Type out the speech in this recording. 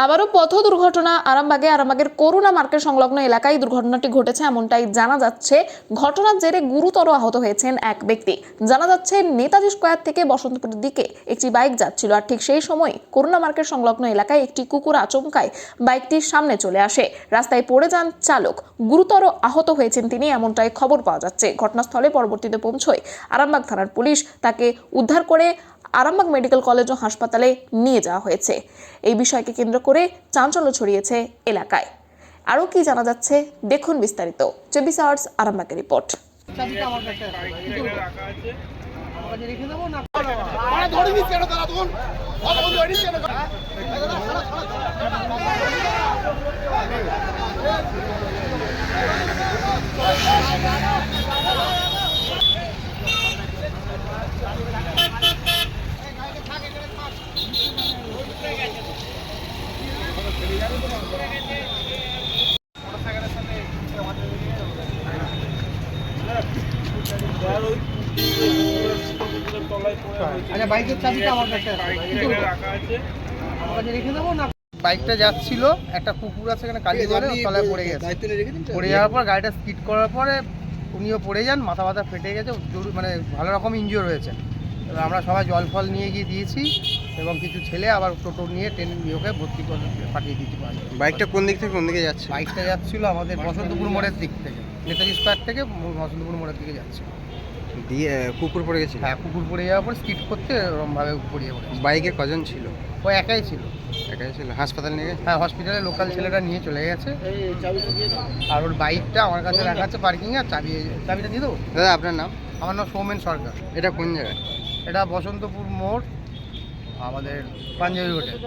আবারও পথ দুর্ঘটনা আরামবাগের করুণা মার্কেট সংলগ্ন এলাকায় দুর্ঘটনাটি ঘটেছে এমনটাই জানা যাচ্ছে। ঘটনার জেরে গুরুতর আহত হয়েছেন এক ব্যক্তি। জানা যাচ্ছে নেতাজি স্কয়ার থেকে বসন্তপুরের দিকে একটি বাইক যাচ্ছিল, আর ঠিক সেই সময় করুণা মার্কেট সংলগ্ন এলাকায় একটি কুকুর আচমকায় বাইকটির সামনে চলে আসে। রাস্তায় পড়ে যান চালক, গুরুতর আহত হয়েছেন তিনি, এমনটাই খবর পাওয়া যাচ্ছে। ঘটনাস্থলে পরবর্তীতে পৌঁছয় আরামবাগ থানার পুলিশ। তাকে উদ্ধার করে আরামবাগ মেডিকেল কলেজ ও হাসপাতালে নিয়ে যাওয়া হয়েছে। এই বিষয়কে কেন্দ্র করে চাঞ্চল্য ছড়িয়েছে এলাকায়। আরও কি জানা যাচ্ছে দেখুন বিস্তারিত। 24 আওয়ার্স আরামবাগের রিপোর্ট। আচ্ছা, বাইকের চাবিটা আমার কাছে আছে, রেখে দেবো না? বাইকটা যাচ্ছিল, একটা কুকুর আছে এখানে কালীগড়ে, তলায় পড়ে গেছে। পড়ে যাওয়ার পর গাড়িটা স্কিড করার পরে উনিও পড়ে যান, মাথা ফেটে গেছে, মানে ভালো রকম ইনজিওর হয়েছে। এবার আমরা সবাই জল ফল নিয়ে গিয়ে দিয়েছি এবং কিছু ছেলে আবার টোটো নিয়ে ওকে ভর্তি করে পাঠিয়ে দিয়েছি। বাইকটা কোন দিক থেকে কোন দিকে যাচ্ছে? বাইকটা যাচ্ছিল আমাদের বসন্তপুর মোড়ের দিক থেকে, নেতাজি স্কয়ার থেকে বসন্তপুর মোড়ের দিকে যাচ্ছে। দিয়ে কুকুর পড়ে গেছে? হ্যাঁ, কুকুর পড়ে যাওয়ার পর স্কিড করতে এরকমভাবে পড়িয়ে পড়েছে। বাইকে কজন ছিল? ও একাই ছিল। একাই ছিল? হাসপাতালে নিয়ে গেছে? হ্যাঁ, হসপিটালে লোকাল ছেলেরা নিয়ে চলে গেছে। আর ওর বাইকটা আমার কাছে রাখা আছে পার্কিংয়ে। আর চাবিটা দিয়ে দেবো? দাদা, আপনার নাম? আমার নাম সৌমেন সরকার। এটা কোন জায়গায়? এটা বসন্তপুর মোড়, আমাদের পাঞ্জাবি হোটেল।